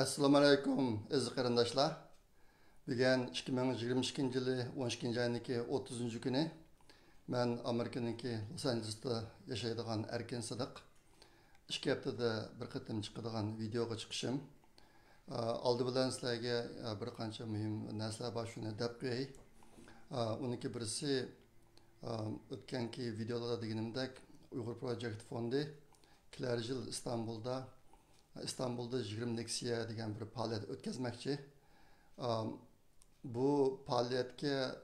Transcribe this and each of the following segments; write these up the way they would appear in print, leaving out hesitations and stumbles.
Assalomu alaykum aziz qarindoshlar. Bugun 2022 yili 12 oyning 30-kuni men Amerikaniki Los Angelesda yashaydigan Erkin Sidiq 2 haftada bir qatim chiqadigan videoga chiqishim. Oldi bilan sizlarga bir qancha muhim narsalar bor shuni deb qo'yay. Uniki birisi o'tganki videolarda deganimdek Uyg'ur Project Fondi kelar yil İstanbul'da 20 Nexiya degan bir faoliyat o'tkazmoqchi. Bu faaliyatga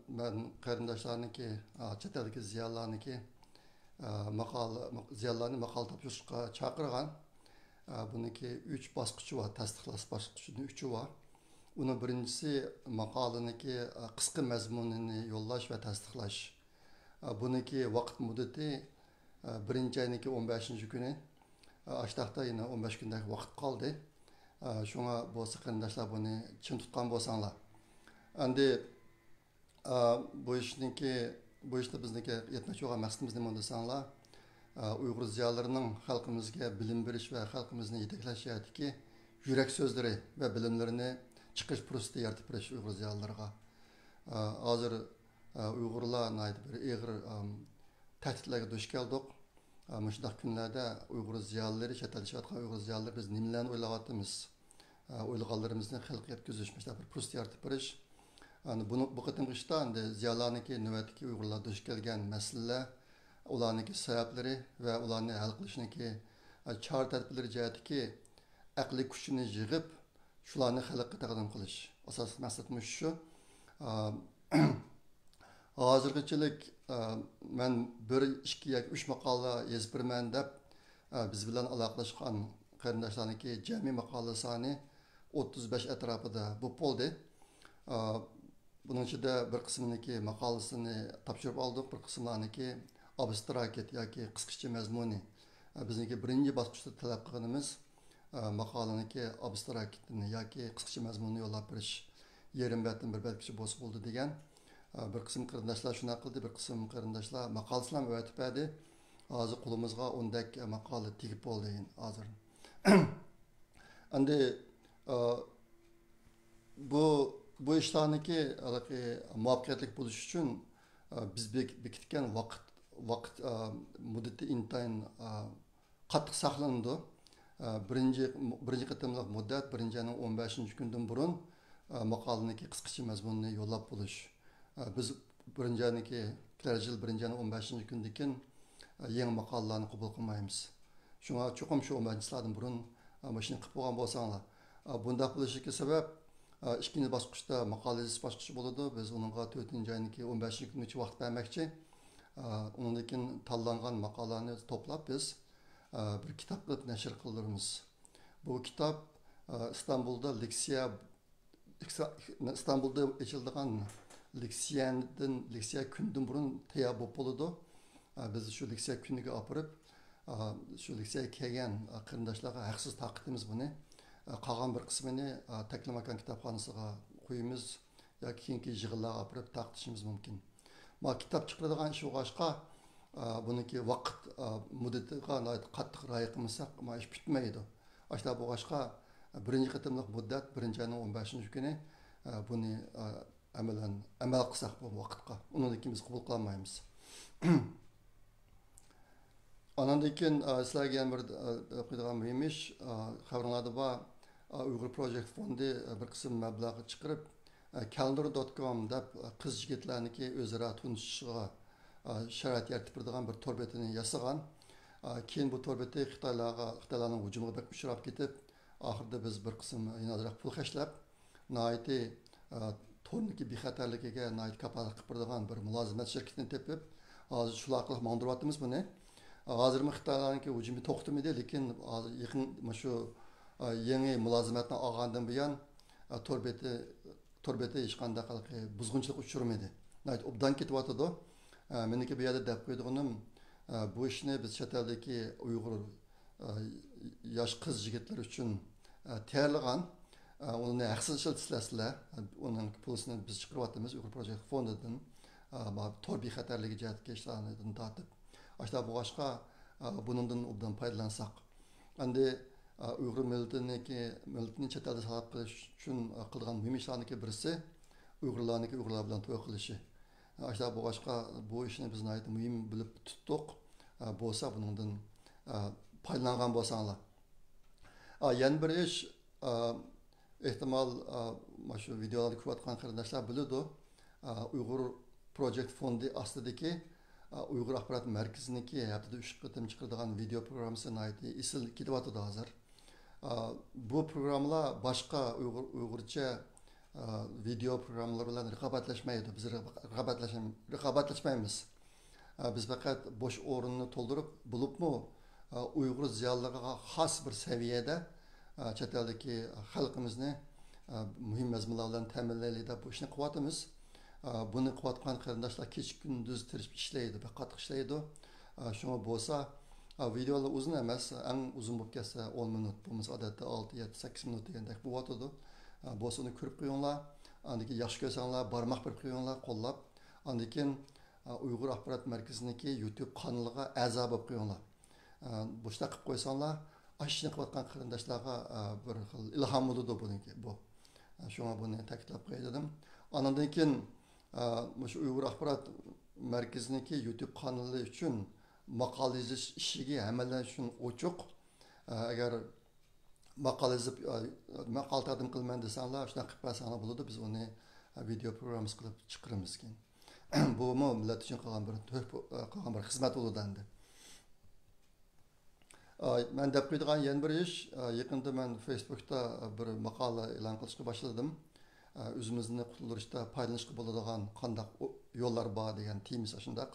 men qarindoshlarniki, chet eldagi ziyolilarniki ziyolilarni maqola topshirishga chaqirgan. Buniki 3 bosqichi bor, tasdiqlash bosqichining 3'ü var. Bunun birincisi maqolaniki qisqa mazmunini yo'llash va tasdiqlash. Buniki vaqt muddati birinchi oyniki 15-kuni. Aştaqda yine 15 gündeki vakit kaldı. Şuna bu sıkıntılar bunu çin tutkan bolsanlar. Endi bu işte bizdeki yetmekçi olan maqsadımız ne desanlar, Uygur ziyalarının halkımızga bilim veriş ve halkımızın yetekleşiyatiki yürek sözleri ve bilimlerini çıkış fürseti yaratып beriş Uygur ziyalılarga. Hazır Uygurlar bir ağır tehditlerge duş keldik. Müştaq günlerde Uygur ziyalıları, çetelişatkan Uygur ziyalıları biz nimelerini oylavatımız. Oylaganlarımızın halkı yetkizmiş bir fürseti yaratıp beriş. Bu kadın işte ziyalarınki nöbetdeki Uygurlar duş kelgen meseleler, ularınki sebepleri ve ularını hal kılışınki çağrı tedbirleri cihetiki akli güçünü yığıp şularını halkı taqdim qilish. Asas maqsadimiz şu. Hazırgıçılık ben 1-2-3 maqola yozib beraman deb biz bilan aloqalashgan qarindoshlarniki jami maqola soni 35 atrofida bu bo'ldi. Bunun ichida bir qisminiki maqolasini topshirib oldik, bir qismlarniki abstrakt yoki qisqacha mazmuni. Bizniki birinchi bosqichda talab qilganimiz maqolaniki abstraktini yoki qisqacha mazmunini yo'llab berish. Yerim batın bir belki bo'lsa bo'ldi degan. Bir kısım qarindoshlar shuna qildi, bir kısım qarindoshlar maqolasini o'tib berdi. Hozir qo'limizga undek maqola tegib bo'ldi hozir. Endi bu ishlarniki muvaffaqiyatli bo'lish uchun biz bekitgan vaqt muddati intayin qattiq saqlanadi. Birinchi qatimliq muddat 15-kundan burun maqolaniki qisqacha mazmunini yo'llab bo'lish. Biz birinci ayınki, kelar yıl birinci ayın 15-kundikin yeni maqolalarni qabul qilmaymiz. Şuna çoxum şu 15-lardan burun mashini qilib qo'ygan bo'lsanglar. Bundaq bo'lishiga sabab ikkinchi bosqichda maqola yozish bosqichi bo'ladi. Biz uningga 4-ayınki 15-kungacha vaqt bermoqchi. Undan keyin tanlangan maqolalarni to'plab biz bir kitob qilib nashr qildiramiz. Bu kitob İstanbul'da ochilgan Leksiya kündün burun tayyor bo'lib bo'ladi. Biz shu leksiya kuniga opirib, shu leksiyaga kelgan qarindoshlarga haqsiz taqdimimiz buni. Qolgan bir qismini Taklamakan kitobxonasiga qo'yamiz yoki keyingi yig'inlarga opirib taqdishimiz mumkin. Ma kitob chiqaradigan ish o'g'ashqa buniki vaqt muddatiga qattiq rioya qilmasak, ma ish bitmaydi. Ashta bo'g'ashqa birinchi qatimliq muddat 1-ayning 15-kuni buni amal qilsak bu vaqtga. Undan keyin biz qabul qilmaymiz. Ondan keyin sizlarga yana bir qo'yadigan muhim ish, xabarlarda bor Uyghur Project Fondi bir qism mablag' chiqarib calendar.com deb qiz yigitlarniki o'zaro tanishishiga sharoit yaratib beradigan bir tor betini yasagan. Keyin bu tor beti Xitoylarning hujumiga uchrab ketib, oxirida biz bir qism yinoziroq pul xashlab, noiti torniki bexatarligiga kapolat qilib beradigan bir mulozimat shirkatini tepib, hozir shular orqali mandiryapmiz buni. Hozir Xitoylarniki hujumi to'xtamadi, lekin hozir yaqin shu yangi mulozimatni olgandan buyon torbeti hech qanday buzg'unchilik uchirmadi. Obdan ketyapti. Meniki bu yerda deb qo'ydiganim bu ishni biz chet eldagi Uyg'ur yosh qiz yigitlar uchun tayyorlagan. Onu haqsiz ishlatishlar, onun pulini biz chiqaryapmiz Uyghur Project Fondidan. Tor bexatarligi jihatga ishlardan tortib. Ashta bu boshqa bundan obdan foydalansak. Endi Uyg'ur millatini chet elda saqlab qolish uchun qilgan muhim ishlarniki birisi Uyg'urlarniki Uyg'urlar bilan to'y qilishi. Ashta boshqa bu ishni biz muhim bilib tutdik. Bo'lsa buningdan foydalangan bo'lsanglar. Yana bir ish ehtimol mana shu videolarni ko'rayotgan qarindoshlar biladi. Uyg'ur Project Fondi ostidagi Uyg'ur axborot markaziniki haftada 3 qatim chiqaradigan video programmasi isil ketyapti hozir. Bu programmalar boshqa Uyg'urcha video programmalar bilan raqobatlashmaydi. Biz raqobatlashmaymiz. Biz faqat bo'sh o'rinni to'ldirib bo'libmi Uyg'ur ziyolilariga xos bir saviyada chet eldagi xalqimizni muhim mazmunlar bilan ta'minlaylik deb bu ishni qilyapmiz. Buni qilayotgan qarindoshlar kecha kunduz tirishib ishlaydi, qattiq ishlaydi. Shunga bo'lsa videolar uzun emas, eng uzun bo'lib ketsa 10 minut, bo'lmasa odatda 6, 7, 8 minut degandek bo'lyotdi. Bo'lsa uni ko'rib qo'yinglar, andan keyin yaxshi ko'rsanglar, barmoq berib qo'yinglar, qo'llab, andan keyin Uyg'ur axborot markaziniki YouTube kanaliga a'zo bo'lib qo'yinglar. Bu ishni qilib qo'ysanglar, ashni qilayotgan qarindoshlarga bir xil ilhom bo'ladi buniki bu. Shunga buni ta'kidlab qo'yay dedim. Andan keyin shu Uyg'ur axborot markaziniki YouTube kanali uchun maqola yozish ishiga hammalar uchun ochiq. Agar maqola yozib maqola taqdim qilman desanglar, shuna qilib bersanglar bo'ladi, biz uni video programmasi qilib chiqaramiz keyin. Bu millat uchun qilgan bir xizmat bo'ladi endi. Men deb qo'ydigan yana bir ish, yaqinda men Facebookda bir maqola e'lon qilishga boshladim. O'zimizni qutulishda foydalanishga bo'ladigan qanday yo'llar bor degan temasi shundaq.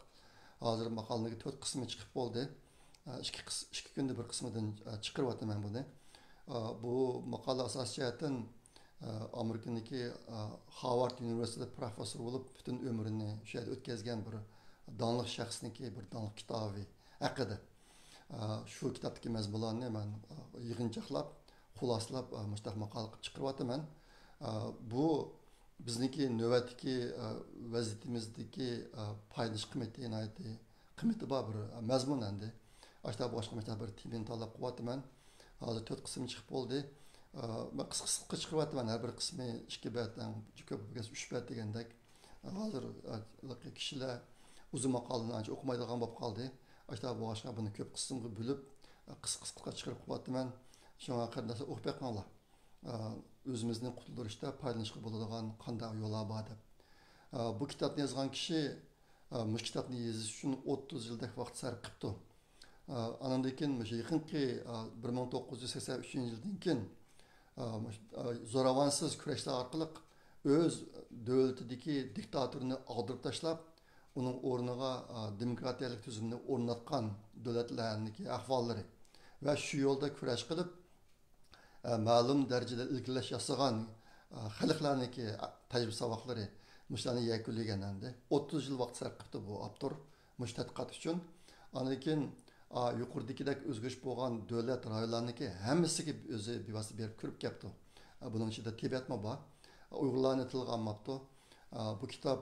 Hozir maqolaning 4 qismi chiqib bo'ldi. 2 kunda bir qismidan chiqaryapman buni. Bu maqola asosiyatan Amerikadagi Harvard University professor bo'lib, butun umrini shu yerda o'tkazgan bir donliq shaxsniki bir donliq kitobi haqida. Shu kitobdagi mazmunlarni men yig'inchoqlab, xulosalab, mustaq maqola qilib chiqaryapman. Bu bizniki navbatdagi vaziyatimizdagi foydalash qiymati bor bir mazmun endi. Ashta boshqa bir temani tanlab qo'yapman. Hozir 4 qism chiqib bo'ldi. Ben qisqa chiqaryapman, har bir qismi 2 betdan, ko'p bo'lganda 3 bet degandek. Hozir kishilar uzun maqolani ancha o'qimaydigan bo'lib qoldi. Ashta boshqa buni ko'p qismga bo'lib, qisqa chiqarib qo'yapman. Shunga qarindoshlar o'qib beqinglar. O'zimizni qutulishda foydalanishga bo'ladigan qanday yo'llar bor deb. Bu kitobni yozgan kishi bu kitobni yozish uchun 30 yildek vaqt sarf qilibdi. Andan keyin yaqinki 1983-yildan keyin zo'ravonsiz kurashlar orqali o'z davlatidagi diktatorni ag'dirib tashlab, uning o'rniga demokratiyalik tuzumni o'rnatgan davlatlarning ahvollari va shu yo'lda kurash qilib ma'lum darajada ilgirlash yasagan xalqlarniki tajriba saboqlari mushlarni yakunlagan endi 30 yil vaqt sarf qildi bu avtor mush tadqiqot uchun. Andan keyin yuqoridagidek o'zgarish bo'lgan davlat rayonlarniki hammasiga o'zi bevosita berib ko'rib kelibdi. Buning ichida Tibetmi bor, Uyg'urlarni tilga olmabdi. Bu kitob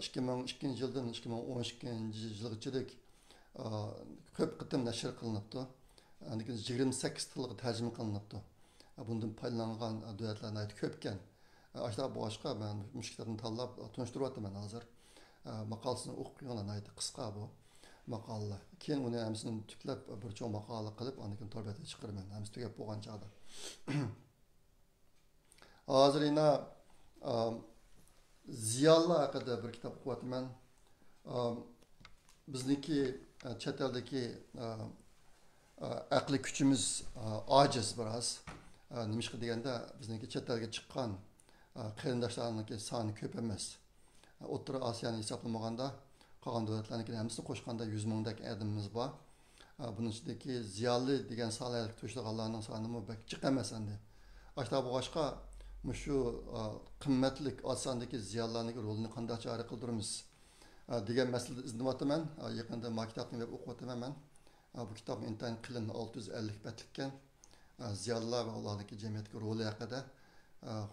2002-yildan 2012-yilgacha ko'p qitim nashr qilinibdi. Andan keyin 28 tilga tarjima qilinibdi. Bundan foydalangan davlatlar ko'p ekan. Ashta boshqa men mush kitobni tanlab tunishtiryapman hozir. Maqolasini o'qib qo'yganlar qisqa bu maqola. Keyin uni hammasini tuklab bir cho'ng maqola qilib, andan keyin to'rbetga chiqaraman. Hammasi tugab bo'lgan chog'da. Hozir yana ziyollar haqida bir kitob o'qiyapman. Bizniki chet eldagi aqli kuchimiz ojiz biroz. Nimishqa deganda bizniki chet elga chiqqan qarindoshlarniki soni ko'p emas. O'rta Osiyoni hisoblamaganda qolgan davlatlarning hammasini qo'shganda 100 mingdak odamimiz bor. Buning ichidagi ziyoli degan sonlarga to'shilganlarning soni jiq emas endi. Ashta boshqa shu qimmatlik osondagi ziyollarning rolini qanday joriy qildiramiz degan masalada izlayapman. Yaqinda maktabni o'qiyapman men. Bu kitob intayin qilin 650 betlikkan. Ziyolilar va ularning jamiyatga roli haqida.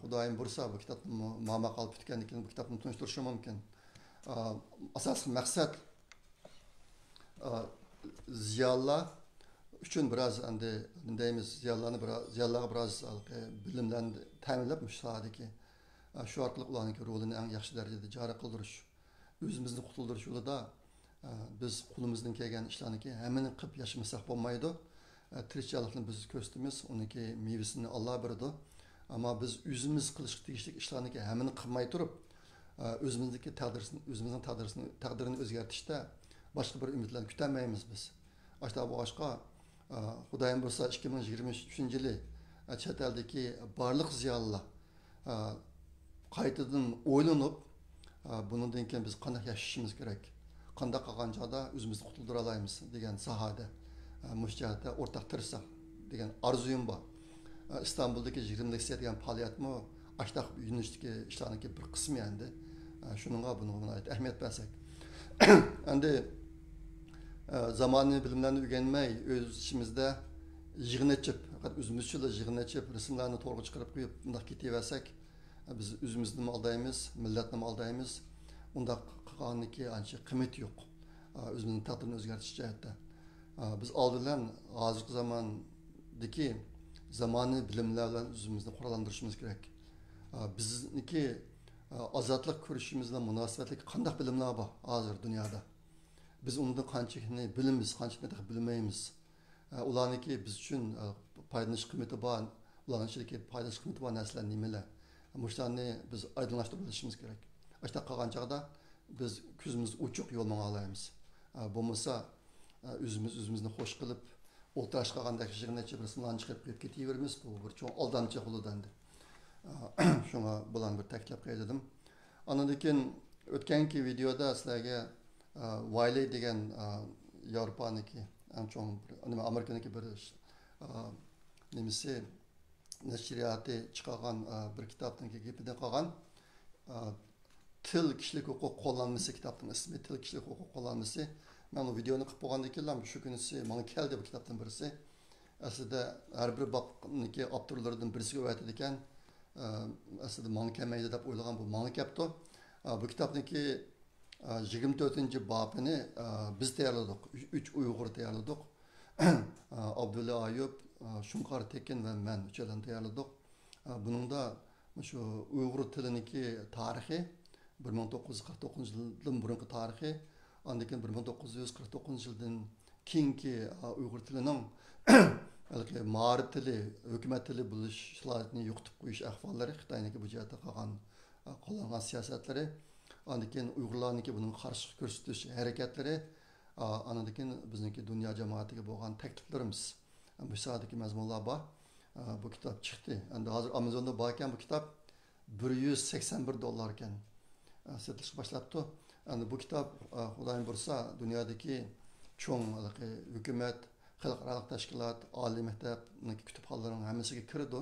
Xudoyim bursa bu kitobni ma'ma qolib ketgandan keyin bu kitobni tunishtirishim mumkin. Asosiy maqsad ziyolilar üçün biraz deyimiz ziyarlarga biraz bilimlerini təminləb müşahadəki şu arqılıq ulanın rolunu ən yaxşı dərəcədə cari qıldırış. Özümüzni qutuldırış yolunda biz qulumuzdan kelgan ishlarniki hammani qilib yashamasaq bo'lmaydi. Tirikchilikni biz ko'stimiz, uniki mevasini Alloh beradi. Ammo biz o'zimiz qilishga tegishli ishlarniki hammani qilmay turib, o'zimizdagi o'zimizning taqdirini o'zgartirishda boshqa bir umidlarni kutamaymiz biz. Başta bu aşka Xudayim bo'lsa 2023-yili chet eldagi barliq ziyolilar qaytadan o'ylanib, bundan keyin biz qanday yashashimiz kerak, qanday qilgan joyda o'zimizni qutuldira olamiz degan sohada mushjatda o'rtaq tirsak degan orzuyim bor. İstanbuldagi 20 leksiya degan faoliyatmi ashtaq yo'nalishdagi ishlarniki bir qismi endi. Shuningga bunga ahamiyat bersak. Endi zamanı bilimlerini öğrenmeyi öz içimizde yığın açıp, fakat özümüzçe de yığın açıp, resimlerini torgu çıkarıp koyup bundak gidiversek, biz özümüzden mi aldayımız, milletten mi aldayımız, onda kıkanı ki anca kıymet yok. Özümüzün takdirini özgertiş cihette. Biz aldılan azıcık zamandaki zamanı bilimlerle özümüzden kuralandırışımız gerek. Bizdeki azatlık görüşümüzle münasebetli kandak bilimler var hazır dünyada. Biz ondan qanchasini bilamiz, qanchasini bilmaymiz. Ularniki biz uchun foydalanish qiymati bor, ularniki foydalanish qiymati bor narsalar nimalar? Mushlarni biz oydinlashtirib bilishimiz kerak. Ashta qolgan chaqda biz ko'zimiz ochiq yo'l manga olamiz. Bo'lmasa o'zimizni xo'sh qilib, o'ltirash qolganda yig'inacha bir simlarni chiqarib qo'yib ketaveramiz. Bu bir cho'ng aldamchi qo'lidan. Shunga bilan bir taklif qildim. Ondan keyin o'tganki videoda sizlarga Wiley degan Yevropaniki, Amerikaniki bir nemisi nashriyati chiqargan bir kitobdan gapida qolgan til kishilik huquq qo'llanmasi kitobning ismi til kishilik huquq qo'llanmasi. Men o videoni qilib qo'ygandan keyin shu kunisi menga keldi bu kitobdan birisi. Aslida har bir bobniki avtorlaridan birisiga o'tadi ekan. Aslida menga kelmaydi deb o'ylagan bu menga kelibdi. Bu kitobniki 24. babını biz tayarladık. 3 Uygur tayarladık. Abdullah Ayub, Şunkar Tekin ve ben üçeden tayarladık. Bunun da şu Uygur tilindeki tarihi 1949 yıldan burunki tarihi, andakin 1949 yıldan keyinki Uygur tilinin ma'rif tili, hükümet tili buluşlarını yo'qotib qo'yish ahvollari, Xitoyniki bu jihatda qolgan qo'llangan siyosatları, andakin Uyg'urlarniki bunun qarshi ko'rsatish harakatları, andakin bizniki dunyo jamoatiga bo'lgan takliflarimiz. Bu soatdagi mazmunlar bor. Bu kitob chiqdi. Endi hozir Amazonda bor ekan bu kitob $181 ekan. Satılışa başlapti. Endi bu kitob Xudoyim bo'lsa dunyodagi cho'ng hukumat, xalqaro tashkilot, oliy maktabniki kutubxonalarining hammasiga kirdi.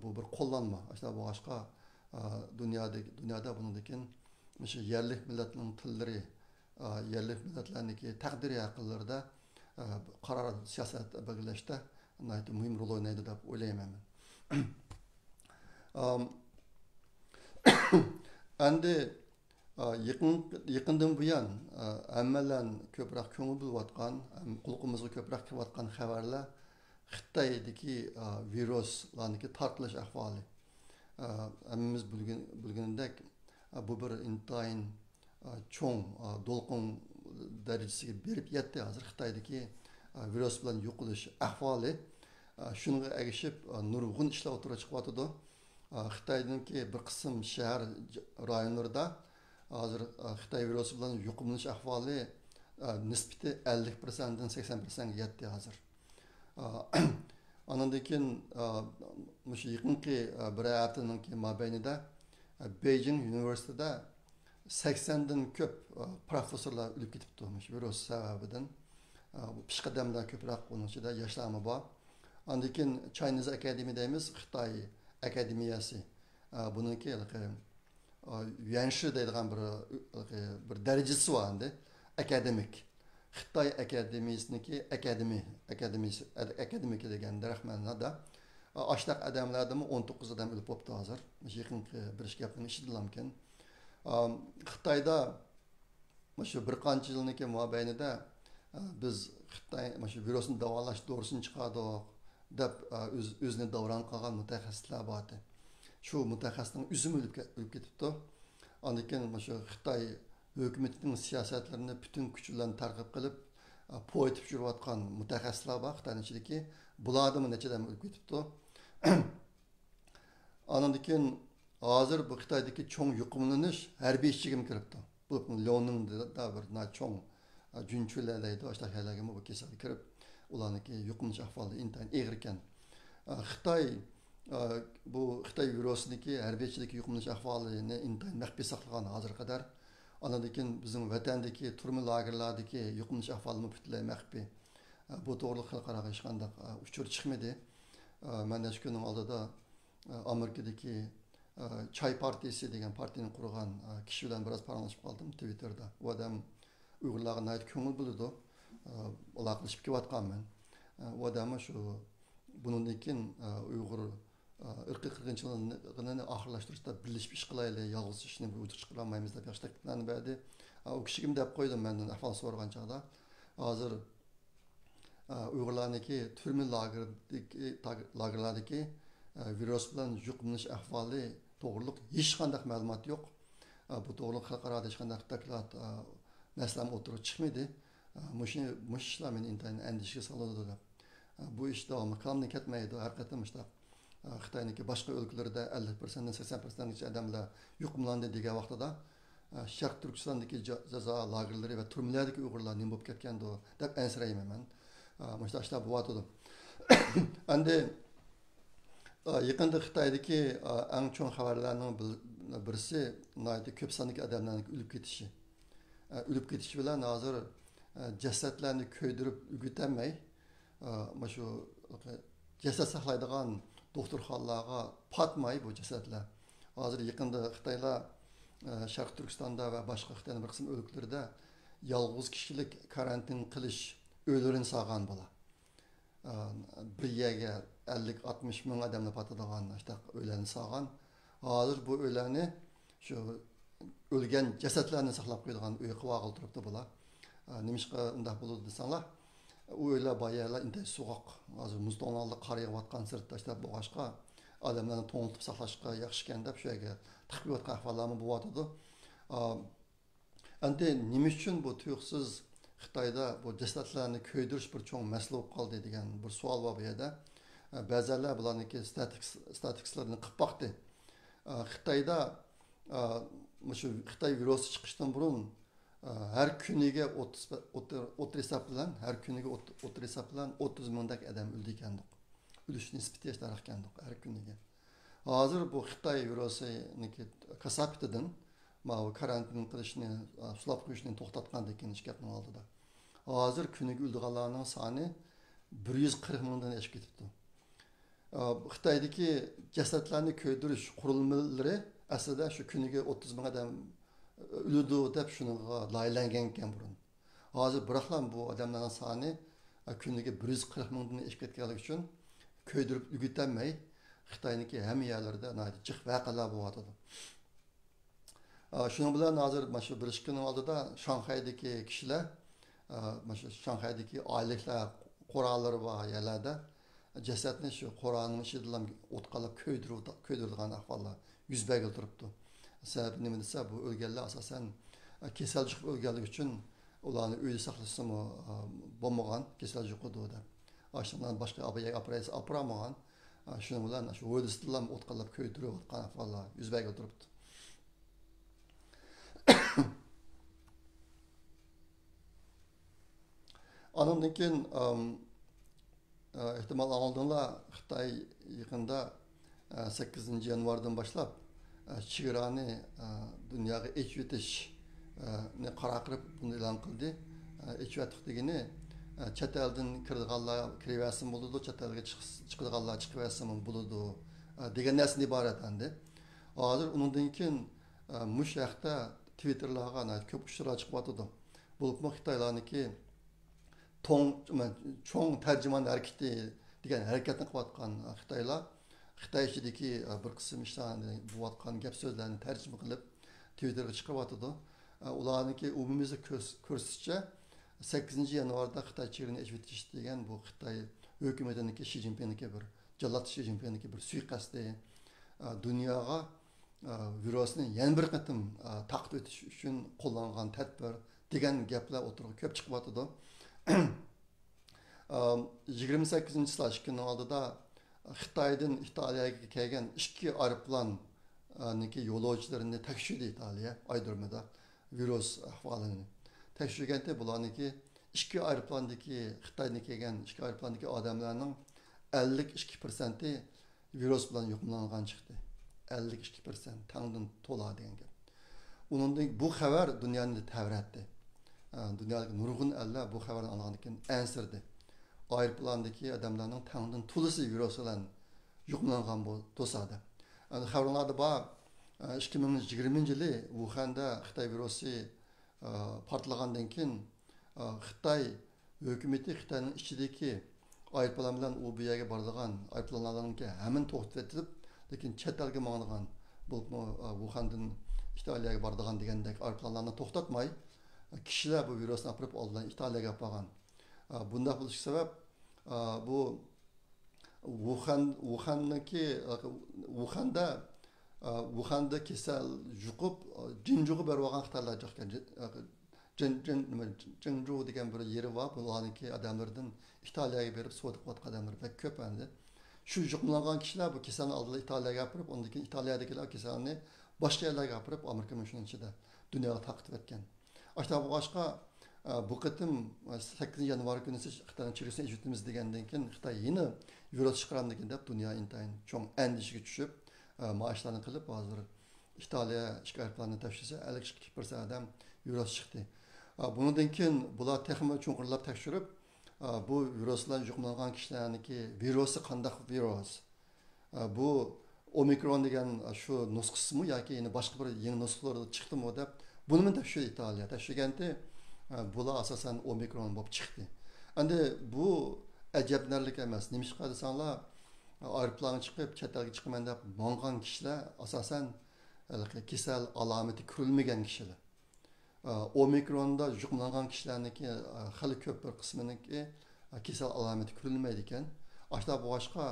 Bu bir qo'llanma. Aslida bu boshqa dunyoda bundan o'sha yerlik millatning tillari, yerlik millatlarniki taqdiri haqlarida qaror siyosat belgilashda muhim rol o'ynaydi deb o'ylayman. Endi yaqindan buyon hammalar ko'proq ko'ngil bo'layotgan, qulog'imizga ko'proq kelayotgan xabarlar Xitoydagi viruslarniki tarqalish ahvoli. Hammamiz bilgandek bu bir intayin cho'ng to'lqin darajasiga berib yetdi. Hozir Xitoydagi virus bilan yo'qolish ahvoli shunga ergashib nurg'un ishlar o'tirib chiqyotdi. Xitoydagi bir qism shahar rayonlarida hozir Xitoy virusi bilan yo'qolish ahvoli nisbati 50%dan 80%ga yetdi hozir. Ondan keyin shu yaqinqi bir haftaning mobaynida Beijing Üniversitede 80'den köp profesörler ölüp gitipti virüs sebebinden. Pişqadamlar köproq onun içinde yaşlanma var. Ondan Chinese Academy deyimiz Xitoy akademiyasi. Bununki Yuanshi deydigan bir darajasi var endi. Akademik. Xitoy akademiyasiniki akademik degan rahmanada Aştaq adamlardan 19 adam ölüp oldu hazır. Yaqinqi bir ish gapni eshitdilamkin. Xitoyda shu bir qancha yilniki mobaynida biz Xitoy mana shu virusni davolash doğrusini chiqadi deb o'zini davron qilgan mutaxassislar bor. Shu mutaxassisning o'zim o'lib ketibdi. Ondan keyin mana shu Xitoy hukumatining siyosatlarini butun kuch bilan targ'ib qilib poyitib yurayotgan mutaxassislar bor Xitoyning ichidagi. Bulardan nechadan o'lib ketibdi. Ondan keyin hozir bu Xitoydagi cho'ng yuqumlanish harbiy ishchiga kiribdi. Bu Lyoningda bir cho'ng junchular deydi, o'sha yerlarga bu kasallik kirib, ularniki yuqumlanish ahvoli intayin og'ir ekan. Xitoy bu Xitoy virusiniki harbiychilik yuqumlanish ahvolini intayin maxfiy saqlagan hozir qadar. Ondan keyin bizning vatandagi turma lagerlardagi yuqumlanish ahvolini butunlay maxfiy. Bu to'g'riliq xalqaro hech qanday uchur chiqmadi. Mana shu kunning oldida Amerikadagi Çay Partisi degan partiyani qurgan kishi bilan biroz paranglashib qoldim Twitterda. U odam Uyg'urlarga nayt ko'ngil bo'ladi. Aloqalashib kelayotganman. U odam shu bundan keyin Uyg'ur irqiy qirg'inchiligini oxirlashtirishda birlashib ish qilaylik, yolg'iz ishni vujudga chiqara olmaymiz deb yaxshiliklarni berdi. U kishiga deb qo'ydim mendan ahvol so'ragan chog'da. Hozir Uyg'urlarniki turma lagerlardagi virus bilan yuqumlanish ahvoli to'g'riliq hech qanday ma'lumot yo'q. Bu to'g'riliq xalqaro hech qanday tadqiqot masala o'tirib chiqmaydi. Mush ishlar meni intayin andishaga soladi deb. Bu ish davom qilmay ketmaydi. Haqiqatan mushta Xitoyniki boshqa o'lkalarda 50%dan 80%gacha odamlar yuqumlandi degan vaqtida Sharq Turkistondagi jazo lagerlari va turmalardagi Uyg'urlar nima bo'lib ketgandi deb ansirayman men. Mushta ishlar bo'lyapti. Endi yaqında Xitoydagi eng cho'ng xabarlarning birisi ko'p sonli odamlarning o'lib ketishi bilan hozir jasadlarni ko'ydirib ulgurolmay mana shu jasad saqlaydigan doktorxonalarga patmay bu jasadlar. Hozir yaqında Xitoylar Sharq Turkistonda va boshqa Xitoyning bir qism o'lkalarida yolg'iz kishilik karantin qilish o'ylarini sog'an bo'lar. Bir yerga 50-60 ming odamni patadigan o'ylarni sog'an. Hozir bu o'ylarni shu o'lgan jasadlarni saqlab qo'yadigan uy quvog'il turibdi bular. Nimishqa undaq bo'ladi desanglar, u o'ylar boyalar intay so'g'oq. Hozir muzdonalar qor yog'ayotgan sirtda ishlab boshqa odamlarni to'ntib saqlashga yaxshi ekan deb shu yerga tiqib yotgan ahvollarni bo'lyotdi. Endi nima uchun bu tuyuqsiz Xitoyda bu jasadlarni ko'ydirish bir cho'ng masala bo'lib qoldi degan bir savol bor bu yerda. Ba'zilar bularniki statistiklarni qilib boqdi. Xitoyda shu Xitoy virusi chiqishdan burun har kuniga 30 mingdak odam o'ldi ekandik. O'lish nisbati yaxshilar ekandik har kuniga. Hozir bu Xitoy virusiniki kasapitidan mana karantin qilishni, sulab qo'yishni to'xtatgandan keyin ish gapning oldida. Hozir kuniga o'ldiganlarning soni 140 mingdan oshib ketibdi. Xitoydagi jasadlarni ko'ydirish qurilmalari aslida shu kuniga 30 ming odam o'ladi deb shunga loyihalangan ekan burun. Hozir biroqlam bu odamlarning soni kuniga 140 mingdan oshib ketganligi uchun ko'ydirib ulgurolmay Xitoyniki hamma yerlarda jiq voqealar bo'lyapti. Shuning bilan hozir mana shu bir kunning oldida Shanxaydagi kishilar mana shu Shanxaydagi oyliklar qo'ralari bor yerlarda jasadni shu qo'raning ichidan o'tqalab ko'ydirgan ahvollar yuz berib turibdi. Sababi nima desa, bu o'lganlar asosan kasal chiqib o'lganligi uchun ularni uyda saqlasimi bo'lmagan kasal chiqdi deb. Ashundan boshqa apuramagan. Shuning bilan shu o'ldistidan o'tqalab ko'ydirayotgan ahvollar yuz berib turibdi. Ondan keyin ehtimal oldinlar Xitoy yaqında 8 yanvardan boshlab chegarani dunyoga echitish qaror qilib buni e'lon qildi. Echitish degani chet eldan kirganlar kiraversin bo'ladi, chet elga chiqadiganlar chiqaversin bo'ladi degan narsadan iborat endi. Hozir undan keyin mush haqda Twitterlarga ko'p uchlar chiqyapti. Bo'libmi Xitoylarniki cho'ng tarjimon harakati degan harakatni qilayotgan Xitoylar Xitoy ichidagi bir qism ishlarni bo'layotgan gap so'zlarni tarjima qilib Twitterga chiqyapti. Ularniki umumiyga ko'rsatishcha sakkizinchi yanvarda Xitoy chegarini ochib o'tish degan bu Xitoy hukumatiniki Shi Jinpinniki bir Jallat Shi Jinpinniki bir suiqasdi dunyoga virusni yana bir qatim taqib o'tish uchun qo'llangan tadbir degan gaplar o'tirib ko'p chiqyotidi. 28 kunning oldida Xitoydan Italiyaga kelgan ikki aeroplanning yo'lovchilarini tekshirdi Italiya aydirmada virus ahvolini. Tekshirganda bularniki ikki aeroplandagi Xitoydan kelgan ikki aeroplandagi odamlarning 52% virus bilan yuqumlangan chiqdi. 52% tangdan to'la degan gap. Uningdan bu xabar dunyoni tavratdi. Dunyodagi nurg'un allar bu xabarni olgandan keyin ansirdi. Aeroplandagi odamlarning tangdan to'lisi virus bilan yuqumlangan bu to'sadi. Xabarlarda bor 2020-yili Wuhanda Xitoy virusi portlagandan keyin Xitoy hukumati Xitoyning ichidagi aeroplan bilan u bu yerga boradigan aeroplanlarning hammasini to'xtatib etilib, lekin chet elga mangdigan bu Wuhandan Italiyaga boradigan degandek aeroplanlarni to'xtatmay kishilar bu virusni olib oldilar Italiyaga olib borgan. Bunday bo'lish sabab bu Wuhanda kasal yuqib jinjuga berib olgan Xitoylar yo'q ekan. Jinju degan bir yeri var. Bularniki adamlardan İtalya'ya berib so'tib qotgan adamlar pek ko'p endi. Shu yuqumlangan kishilar bu kasalni oldilar Italiyaga olib borib, undan keyin Italiyadagilar kasalni boshqa yerlarga olib borib, Amerika shuning ichida dunyoga taqdim etgan. Ashta bu boshqa bu qatim 8 yanvar kuni Xitoyning chegarasini eshitimiz degandan keyin Xitoy yeni virus chiqaramdigan deb dunyo intayin cho'ng andishiga tushib, maaşlarni qilib hozir İtaliya ishqarlarni tashisa 52% adam virus chiqdi. Bundan keyin bular texnik cho'nqirlab tekshirib, bu viruslar yuqumlangan kishilarniki virusi qandaq virus? Bu omikron degan shu nusxasimi yoki yana boshqa bir yangi nusxalar chiqdimi deb buni tekshirdi Italiya. Tekshirganda bular asosan omikron bo'lib chiqdi. Endi bu ajablanarli emas. Nimishqa desanglar, aeroplan chiqib chet elga chiqaman deb mang'an kishilar asosan kasal alomati ko'rilmagan kishilar. Omikronda yuqumlangan kishilarniki hali ko'p bir qisminiki kasal alomati ko'rilmaydi ekan. Ashta bu boshqa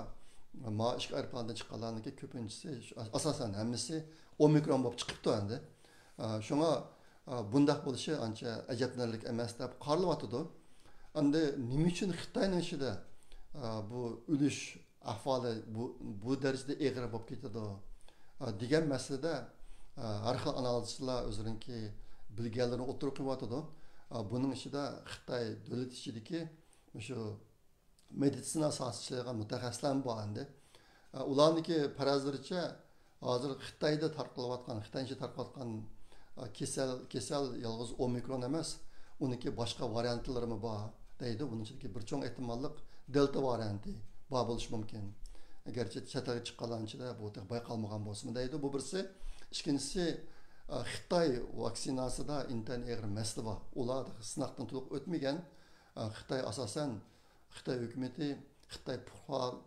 ishki aeroplandan chiqqanlarniki ko'pinchisi asosan hammasi omikron bo'lib chiqibdi endi. Shunga bundaq bo'lishi ancha ajablanarli emas deb qaralyotdi. Endi nima uchun Xitoyning ichida bu o'lish ahvoli bu darajada og'ir bo'lib ketadi degan masalada har xil analizchilar o'zininki bilganlarini o'tirib qo'yotdi. Buning ichida Xitoy davlat ichidagi shu meditsina sohasida mutaxassislar bor endi. Ularniki farazlaricha hozir Xitoyda tarqalayotgan, Xitoycha tarqalayotgan kasal yolg'iz omikron emas, uniki boshqa variantlari bor deydi. Buning ichidagi bir cho'ng ehtimollik delta varianti bor bo'lishi mumkin. Agarchi chet elga chiqqanlar ichida bu bayqalmagan bo'lsa deydi. Bu birisi. Ikkinchisi Xitoy vaksinasida intan og'ir masala bor. Ular sinovdan to'liq o'tmagan. Xitoy asosan Xitoy hukumati Xitoy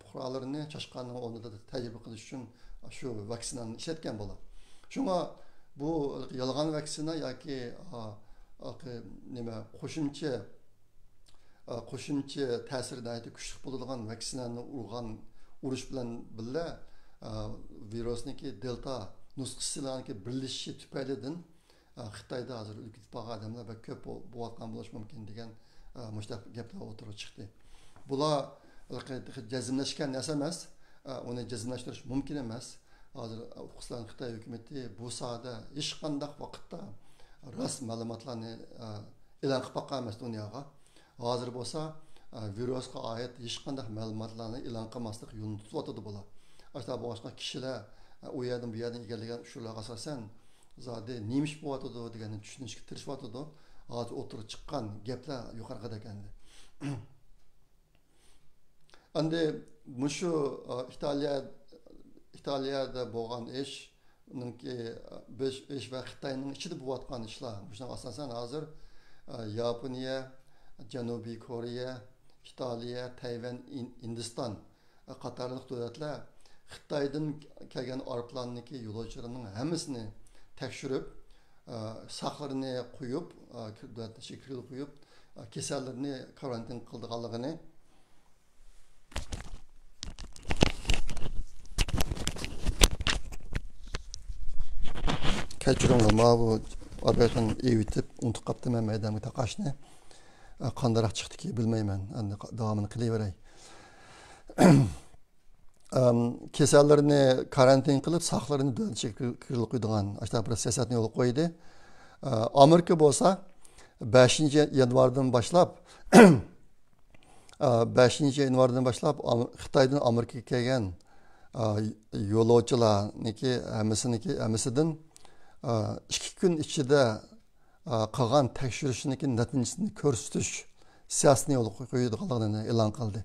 fuqarolarini chashqanning o'rnida tajriba qilish uchun shu vaksinani ishlatgan bo'ladi. Shunga bu yolg'on vaksina yoki nima qo'shimcha ta'sirdan kuchli bo'ladigan vaksinani urish bilan birga virusniki delta nusxasilarniki birlashishi tufaylidan Xitoyda hozir ulgib qolgan odamlar ko'p bo'layotgan bo'lishi mumkin degan mushtaq gaplar o'tirib chiqdi. Bular jazmlashgan narsa emas, uni jazmlashtirish mumkin emas. Hozir Xitoy hukumati bu sohada hech qanday vaqtda rost ma'lumotlarni e'lon qilib boqqan emas dunyoga. Hozir bo'lsa virusga oid hech qanday ma'lumotlarni e'lon qilmaslik yo'lini tutyotdi bular. Ashta boshqa kishilar u yerdan bu yerdan egallagan usullarga asosan zodi nemish bo'yotdi deganni tushunishga tirishyotdi. Hozir o'tirib chiqqan gaplar yuqorida ekandi. Endi mushu İtalya'da bo'lgan ishninki ish va Xitoyning ichida bo'layotgan ishlar. Shunga asosan hozir Yaponiya, Janubiy Koreya, Italiya, Tayvan, Hindiston qatorliq davlatlar Xitoydan kelgan aeroplanning yo'lovchilarining hammasini tekshirib, saqlarini qo'yib, davlatni shekilga qo'yib, kasallarni karantin qildiganligini kechiringlar, bu arbetini evitib unutib qaptım men maydonga taqashni. Qandaroq chiqdiki bilmayman. Endi davomini qilaveray. Kasallarni karantin qilib, saqlarini dölçe kirib qo'ydigan ashta bir siyosatni yo'l qo'ydi. Amerika bo'lsa 5 yanvardan boshlab 5 yanvardan boshlab Xitoydan Amerikaga kelgan yo'lovchilarniki hammasidan 2 kun ichida qilgan tekshirishniki natijasini ko'rsatish siyosatini yo'l qo'yadiganligini e'lon qildi.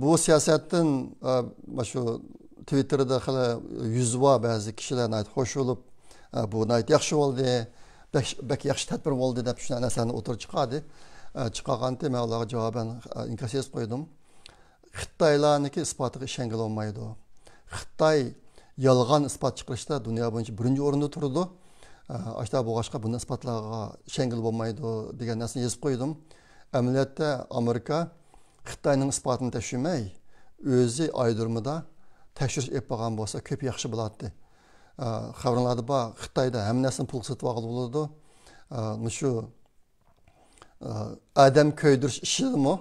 Bu siyasetin şu Twitter'da hali yuzva ba'zi kishilar xo'sh bo'lib, bu yaxshi bo'ldi, bek yaxshi tadbir bo'ldi deb shu narsani o'tirib chiqadi. Chiqarganda men ularga javoban inkasiyas qo'ydim. Xitoylarniki isbotiga ishongil olmaydi. Xitoy yolg'on isbot chiqarishda dunyo bo'yicha birinchi o'rinda turdi. Ashta bu boshqa bunday isbotlarga ishongil bo'lmaydi degan narsani yozib qo'ydim. Amaliyotda Amerika Xitoyning isbotini tashimay, o'zi aydirmada tekshirish etmagan bo'lsa, ko'p yaxshi bo'lardi. Xabarlarda bor, Xitoyda hamma narsani pul sotib olib bo'ladi. Shu odam ko'ydirish ishimi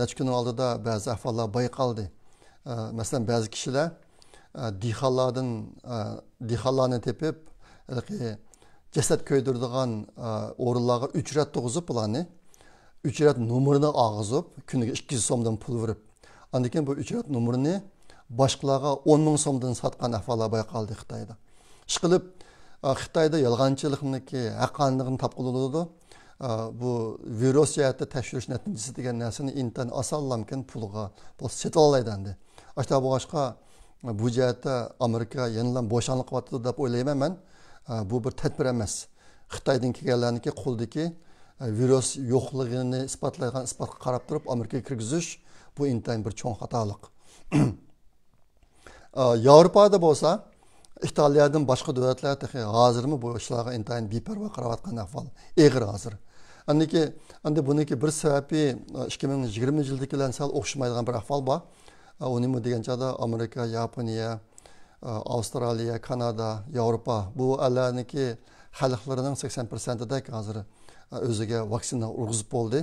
necha kun oldida ba'zi ahvollar bayqaldi. Masalan, ba'zi kishilar dihonlarni tepib, jasad ko'ydiradigan o'rinlarga uchrat tug'izib bularni ücret numarını ağızıp, günlük 200 somdan pul verip, andiken bu ücret numarını başkalarına 10.000 somdan satkan ahvalar bayqaldı Xitayda. Işqilip, Xitayda yalğançılıqniki haqqanlığını tapqılılıdı. Bu virus yahətdə təşviriş nəticəsi degen nərsini internet asallamken pulğa setib alaydandı. Aşta bu başqa bu cəhətdə Amerika yenilen boşanlıq vatıdı dep oylayman mən. Bu bir tədbir emas. Xitaydan kelganlarniki qo'ldagi virus yo'qligini isbotlagan isbotga qarab turib Amerikaga kirgizish bu intayin bir cho'ng xatolik. Yevropada bo'lsa, Italiyadan boshqa davlatlarda hozirmi bu ishlarga intayin beparvo qarayotgan ahvol eg'ir hozir. Endi buniki bir sababi 2020 yildagilar sal o'xshamaydigan bir ahvol bor. O nima deganchada Amerika, Yaponiya, Avstraliya, Kanada, Yevropa bu allarniki xalqlarining 80%'da hozir o'ziga vaksina urg'izib bo'ldi.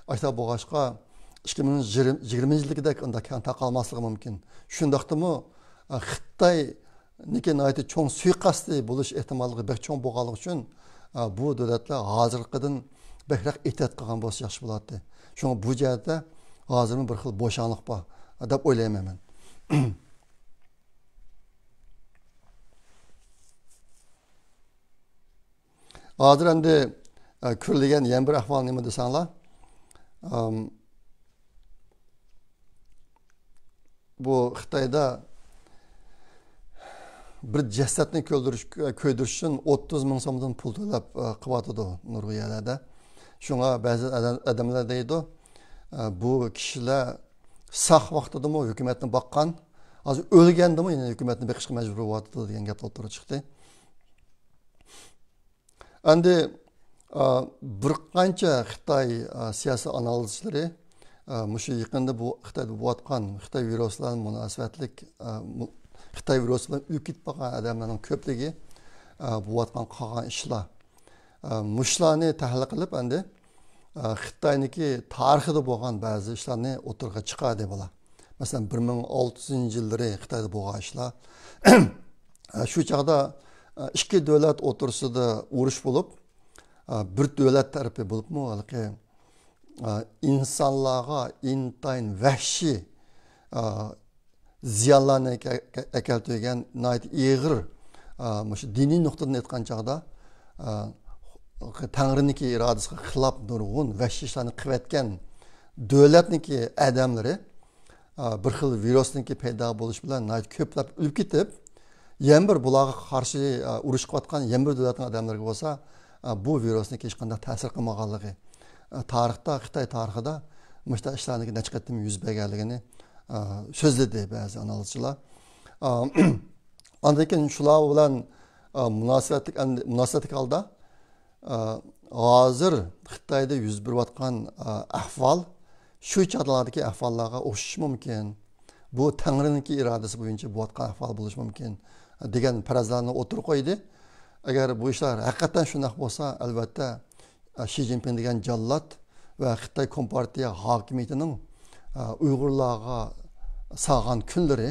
Ayta bu boshqa 2020 yilgidek unda kan taqalmasligi mumkin. Shundaqdimi Xitoy niki nayt cho'ng suiqasdi bo'lish ehtimoligi bek cho'ng bo'lganligi uchun bu davlatlar hozirgidan bekroq ehtiyot qilgan bo'lsa yaxshi bo'lardi. Shunga bu jihatda hozirmi bir xil bo'shanliq bor deb o'ylayman men. Hozir endi ko'rilgan yana bir ahvol nima desanglar, bu Xitoyda bir jasadni ko'ydirish uchun 30.000 so'mdan pul to'lab qilyotidi Nurg'iyada. Shunga ba'zi odamlar deydi, bu kishilar saq vaqtidami hukumatni boqqan, hozir o'lgandimi yana hukumatni beqishga majbur bo'lyapti degan gap o'tirib chiqdi. Endi bir qancha Xitoy siyosiy analizchilari mushu yaqinda bu Xitoyda bo'layotgan Xitoy viruslar munosabatlik Xitoy virusi bilan o'kib qolgan odamlarning ko'pligi bo'layotgan qolgan ishlar mushlarni tahlil qilib endi Xitoyniki tarixida bo'lgan ba'zi ishlarni o'tirg'a chiqadi bular. Masalan 1600-yillari Xitoyda bo'lgan ishlar shu chaqda ikki davlat o'tirsida urush bo'lib bir davlat tarafi bo'libmi haligi insonlarga intayin vahshiy ziyonlarni keltirgan eg'ir shu diniy nuqtadan aytgan chog'da Tangriniki irodasiga xilof nurg'un vahshiy ishlarni qilayotgan davlatniki odamlari bir xil virusniki paydo bo'lish bilan ko'plab o'lib ketib, yana bir bularga qarshi urush qilayotgan yana bir davlatning odamlariga bo'lsa bu virusniki hech qanday ta'sir qilmaganligi tarixda Xitoy tarixida mushta ishlarniki necha qatim yuz berganligini so'zladi ba'zi analizchilar. Ondan keyin shular bilan munosabatlik holda hozir Xitoyda yuz berayotgan ahvol shu chog'lardagi ahvollarga o'xshashi mumkin. Bu Tangrininki irodasi bo'yicha bo'layotgan ahvol bo'lishi mumkin degan farazlarni o'tirib qo'ydi. Agar bu ishlar haqiqatan shunday bo'lsa, albatta Xi Jinping degan jallod va Xitoy Kompartiya hokimiyatining Uyg'urlarga sağgan kunlari,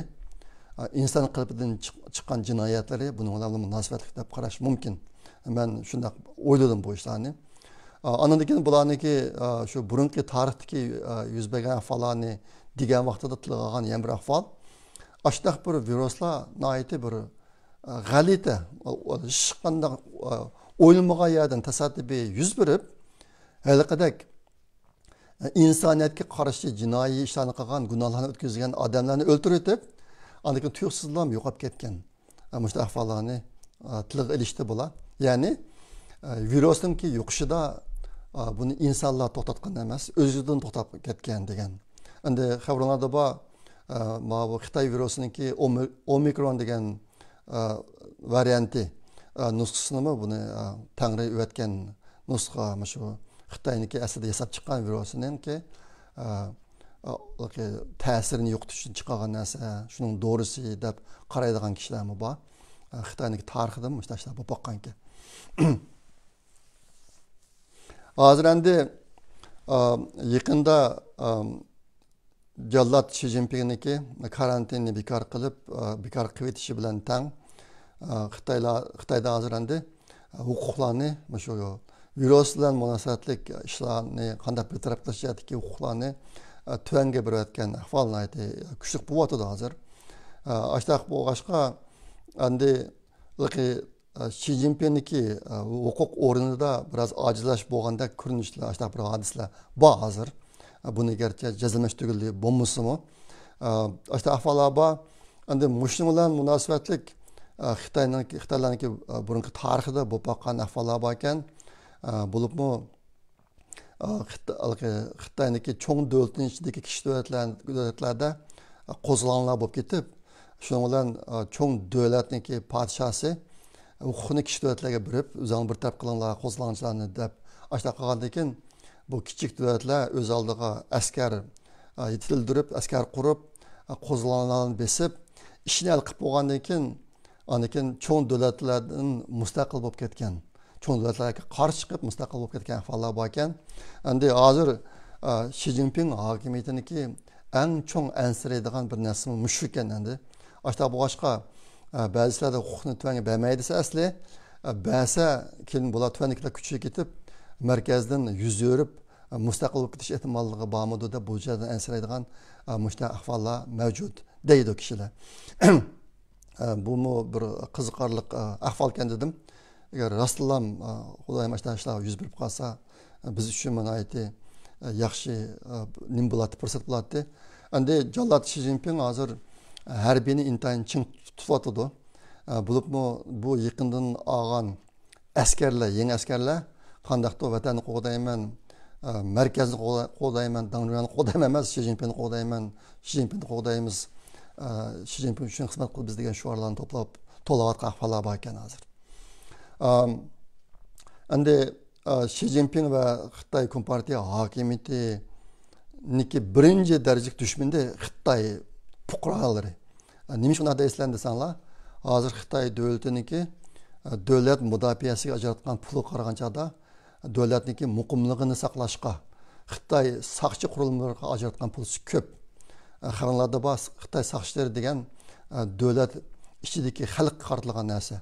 inson qalbidan chiqqan jinoyatlari buning bilan munosabatli deb qarash mumkin. Men shunday o'yladim bu ishlarni. Ondan keyin bularniki shu burungi tarixdagi yuz bergan ahvollarni degan vaqtida tilga olgan yana bir ahvol. Ashtaq bir viruslar nihoyatda bir g'alati, hech qanday o'ylanmagan yerdan tasaddufiy yuz berib, haliqadek insoniyatga qarshi jinoiy ishlarni qilgan, gunohlarni o'tkazgan odamlarni o'ltirib, ondan keyin tuyuqsizlam yo'qolib ketgan. Mushta ahvollarni tilga ilishdi bular. Ya'ni virusninki yo'qishida buni insonlar to'xtatgan emas, o'zidan to'xtab ketgan degan. Endi xabarlarda bor, bu Xitoy virusiniki Omikron degan varianti nusxasini buni Tangri o'tgan nusxa shu Xitoyniki aslida yasab chiqqan virusiningki ta'sirini yo'qotish uchun chiqqan narsa, shuning dorisi deb qaraydigan kishilarmi bor. Xitoyniki tarixida mushtaşlar bo'lib boqqanki. Hozir endi yaqinda jallod Xi Jinpingniki karantinni bekor qilib etishi bilan tang Xitoyda hozir endi huquqlarni shu virus bilan munosabatli ishlarni qanday bartaraf qilishadagi huquqlarni tuvanga berayotgan ahvollar kuchli bo'lyapti hozir. Ashtaq bo'lg'ashqa endi Xi Jinpingniki huquq o'rnida biroz ojizlash bo'lganda ko'rinishlar, ashtaq bir hodislar bor hozir. Buni garchi jazmlash tugildi bo'lmasimi, ashtaq ahvollar bor. Endi mushning bilan munosabatli Xitoylarniki burungi tarixida bo'lib boqqan ahvollar bor ekan. Bo'libmi Xitoyniki cho'ng davlatning ichidagi kichik davlatlarda qo'zg'olonlar bo'lib ketib, shuning bilan cho'ng davlatniki podshosi huquqni kichik davlatlarga berib, o'zini bir taraf qilinglar qo'zg'olonchilarni deb ashta qilgandan keyin bu kichik davlatlar o'z oldiga askar yetildirib, askar qurib, qo'zg'olonlarni besib, ishni hal qilib bo'lgandan keyin cho'ng davlatlardan mustaqil bo'lib ketgan. Cho'ng davlatlarga qarshi chiqib mustaqil bo'lib ketgan ahvollar bor ekan. Endi hozir Xi Jinping hokimiyatiniki eng cho'ng ansiraydigan bir narsa mush ekan endi. Ashta boshqa ba'zilarda huquqni tuvanga bermaydi asli, ba'sa keyin bular tuvanliklar kuchga ketib, markazdan yuz o'rib mustaqil bo'lib ketish ehtimolligi bormidi deb bu yerdan ansiraydigan mushta ahvollar mavjud deydi kishilar. Bu bir qiziqarli ahvol ekan dedim. Agar rostlam xudoyim ashtalar yuz berib qolsa, biz uchun nihoyatda yaxshi nim bo'ladi, fursat bo'ladi. Endi jallod Xi Jinping hozir harbiyni intayin ching tutyapti. Bo'libmi bu yaqindan olgan askarlar, yangi askarlar qandaqdir vatanni qo'g'dayman, markazni qo'g'dayman, Dangriyani qo'g'dayman emas, Xi Jinpingni qo'g'dayman, Xi Jinpingni qo'g'daymiz, Xi Jinping uchun xizmat qilib degan shuarlarni to'layotgan ahvollar bor ekan hozir. Endi Xi Jinping va Xitoy Kompartiya hokimiyatiniki birinchi darajalik dushmanda Xitoy fuqarolari. Nima shunday deysizlar desanglar, hozir Xitoy davlatiniki davlat mudofaasiga ajratgan puli qaragan chog'da davlatniki muqimligini saqlashga Xitoy saqchi qurilmalariga ajratgan puli ko'p. Xabarlarda bor, Xitoy saqchilari degan davlat ichidagi xalq qartilgan narsa.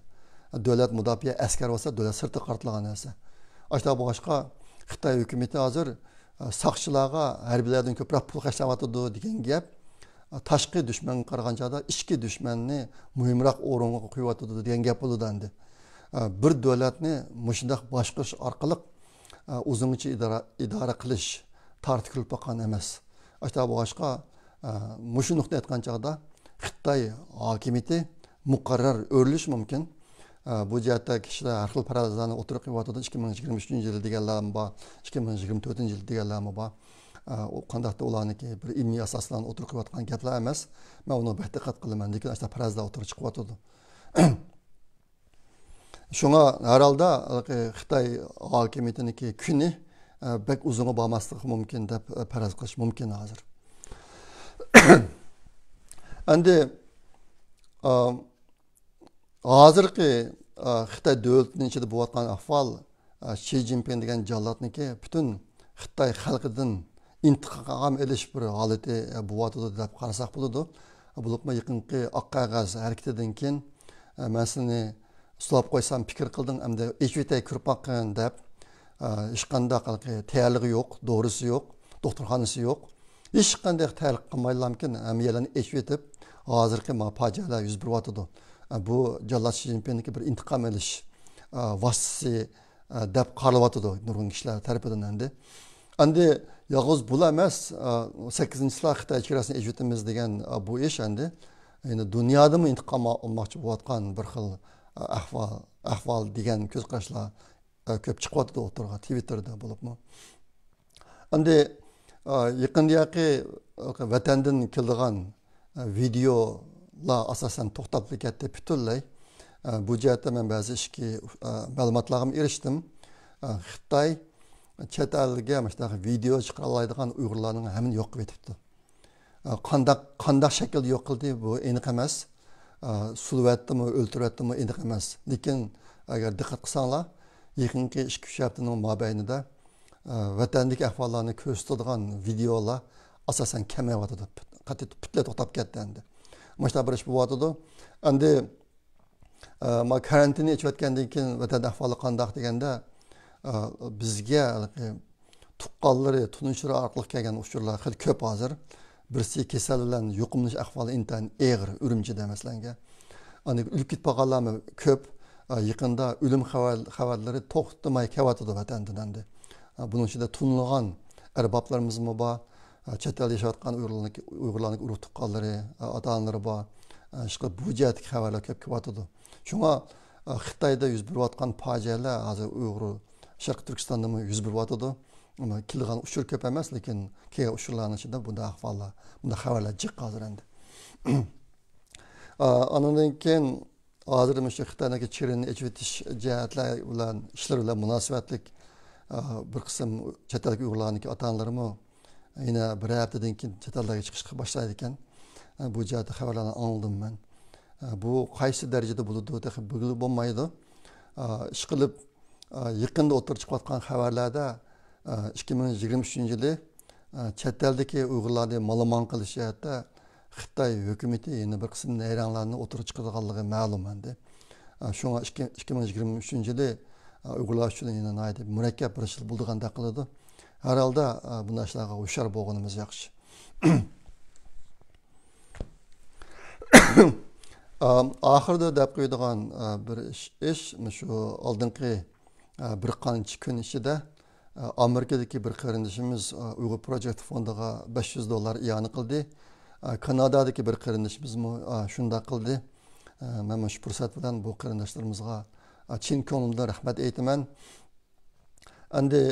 Davlat mudofaa askar bo'lsa, davlat sirti qartilgan narsa. Ashta boshqa Xitoy hukumatı hozir saqchilarga harbiylardan ko'proq pul qashlayotdi degan gap tashqi dushmanga qaragan chog'da ichki dushmanni muhimroq o'ringa qo'yibdi degan gap bo'ldi endi. Bir davlatni mushundaq boshqarish orqali uzungacha idora qilish tartib boqqan emas. Ashta boshqa mushu nuqta aytgan chog'da Xitoy hokimiyati muqarrar o'rilish mumkin. Bu jihatda kishilar har xil farazlarni o'tirib qo'yibdi. 2023 yil deganlar bor, 2024 yil deganlar bor. O qandaqda ularniki bir ilmiy asoslarni o'tirib qo'yayotgan gaplar emas. Men uni diqqat qilaman, lekin ashta farazlar o'tirib chiqyapti. Şuna herhalde Xitay hakimiyetiniki günü bek uzun bağmaslık mümkün de paraz kılış mümkün hazır. Endi hazırki Xitay devletinin içinde bu atkan ahval Xi Jinping degan jallatniki bütün Xitay xalqidan intiqam elish bir holati bo'lyotidi deb qarasak bo'ladi. Bulupma yaqinqi oq qog'oz harakatidan keyin men seni sulab qo'ysam fikr qilding hamda eshvitay kirib boqqin deb hech qanday tayyorligi yo'q, dorisi yo'q, doktorxonasi yo'q. Hech qanday tayyorlik qilmaylarmikin hamiyalarni eshvitib hozirgi fojialar yuz beryotidi. Bu jallat Xi Jinping'niki bir intiqam elish vositasi deb qaralyotidi nurg'un kishilar tarafidan endi. Endi yolg'iz bular emas, 8-yillar Xitoy chegarasini eshitamiz degan bu ish endi dunyodami intiqom olmoqchi bo'layotgan bir xil ahvol degan ko'z qarashlar ko'p chiqyapti o'tirg'a Twitterda bo'libmi. Endi yaqindagi vatandan keladigan videolar asosan to'xtab ketdi butunlay. Bu jihatda men ba'zi ishki ma'lumotlarga erishdim. Xitoy chet elga video chiqara oladigan Uyg'urlarning hammani yo'q qilib ketibdi. Qandaq shaklda yo'q qildi bu aniq emas. Sulvatdimi, o'ltiryaptimi aniq emas. Lekin agar diqqat qilsanglar, yaqinqi 2-3 haftaning mobaynida vatandagi ahvollarni ko'rsatadigan videolar asosan kamayotdi. Qat'iy butunlay to'xtab ketdi endi. Mana bir ish bo'lyotdi. Endi karantinni ichayotgandan keyin vatan ahvoli qandaq deganda bizga tuqqanlari, tunishlar orqali kelgan uchurlar xil ko'p hozir. Birisi kasal bilan yuqumlanish ahvoli intayin og'ir, Urumchida masalanga. Ani o'lib ketganlarmi ko'p. Yaqinda o'lim xabarlari to'xtamay kelyotdi vatandan endi. Buning ichida tunilgan arboblarimizmi bor, chet elda yashayotgan Uyg'urlarning urug' tuqqanlari, ota-onalari bor. Shu bu jihatdagi xabarlar ko'p kelyotdi. Shunga Xitoyda yuz berayotgan fojialar hozir Uyg'ur Sharq Turkistonda yuz beryotdi. Kelgan uchur ko'p emas, lekin kelgan uchurlarning ichida bunday ahvollar, bunday xabarlar jiq hozir endi. Andan keyin hozir shu Xitoydagi chirinni echitish jihatlar bilan ishlar bilan munosabatlik bir qism chet ellik Uyg'urlarning ota-onalarimi yana bir haftadan keyin chet elga chiqishga boshlaydi ekan. Bu jihatda xabarlarni angladim men. Bu qaysi darajada bo'ladi deb bo'lmaydi. Ishqilib yaqinda o'tirib chiqayotgan xabarlarda 2023-yili chet eldagi Uyg'urlarni malaman qilish jihatda Xitoy hukumati yana bir qism nayranglarni o'tirib chiqarganligi ma'lum endi. Shunga 2023-yili Uyg'urlar uchun yana murakkab bir yil bo'lganda qiladi. Har holda bunday ishlarga hushyor bo'lganimiz yaxshi. Oxirida deb qo'yadigan bir ish shu oldingi bir qancha kun ichida Amerikadagi bir qarindishimiz Uyg'ur Project fondiga $500 iyon qildi. Kanadadagi bir qarindishimiz shunday qildi. Men shu fursat bilan bu qarindoshlarimizga chin ko'ngildan rahmat aytaman. Endi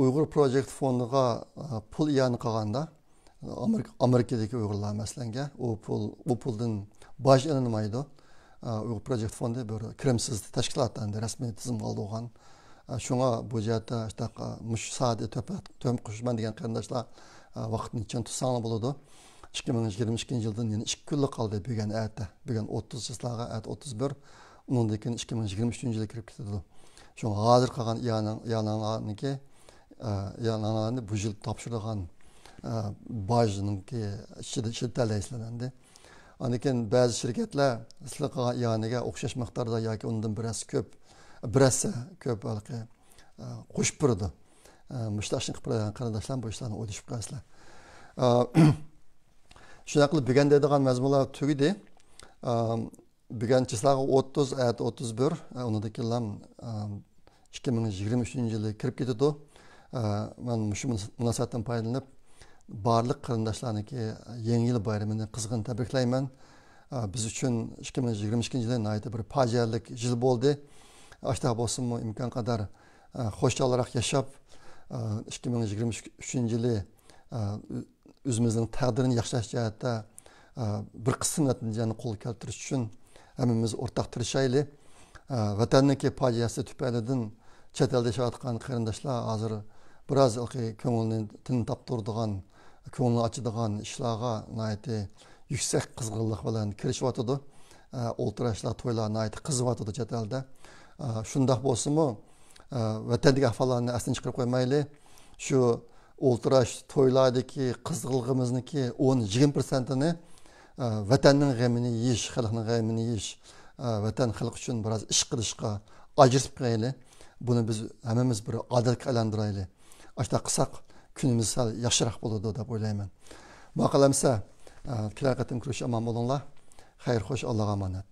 Uyg'ur Project fondiga pul iyon qilganda Amerikadagi Uyg'urlar masalanga u puldan boj ilinmaydi. Uyg'ur Project fondi bir kirimsiz tashkilotdan rasmiy tizimga olgan. Şuna bu jihatda mush soat töm qo'shman degan qarindoshlar vaqtni chin tutsanglar bo'ladi. 2022-yildan yana 2 kunlik qoldi bugun erta. Bugun 30 yillarga 31, undan keyin 2023-yilga kirib ketadi. Şu hozir qolgan yananlarni bu yil topshirilgan bojninki ishlatalaysizlar. Anikin ba'zi shirkatlar sizlar qolgan yoniga o'xshash miqdorda yoki undan biroz ko'p ko'p qo'shib turdi. Mushtashni qilib qo'ygan qarindoshlar bu ishlarni o'ylashib qo'yasizlar. Shunday qilib bugun deydigan mazmunlar tugidi. Bugun chislag'i 30, 31, undan keyin 2023-yilga kirib ketadi. Men shu munosabatdan foydalanib barliq qarindoshlarniki yangi yil bayramini qizg'in tabriklayman. Biz uchun 2022-yil nihoyatda bir fojialik yil bo'ldi. Ashta bo'lsinmi imkon qadar xo'shchaqliroq yashab 2023-yili o'zimizning taqdirini yaxshilash jihatda bir qism natijani qo'lga keltirish uchun hammamiz o'rtaq tirishaylik. vatanniki fojiasi tufaylidan chet elda yashayotgan qarindoshlar hozir biroz ko'ngilni tin toptiradigan, ko'ngilni ochadigan ishlarga yuksak qizg'inlik bilan kirishyotidi. O'ltirashlar, to'ylar qizyotidi chet elda. Shundoq bo'lsa-mu, vatandagi ahvollarni asdan chiqarib qo'ymayli. Shu o'ltirash to'ylardagi qizg'inligimizniki 10-20%ni vatanning g'amini yeyish, xalqning g'amini yeyish, vatan xalq uchun biroz ish qilishga ajratib qo'yaylik. Buni biz hammamiz bir odatga aylantiraylik. Ashta qilsak kunimiz sal yaxshiroq bo'ladi deb o'ylayman. Bu qalamsa kelar qatim ko'rish amon bo'linglar. Xayr, xo'sh, Allohga omonat.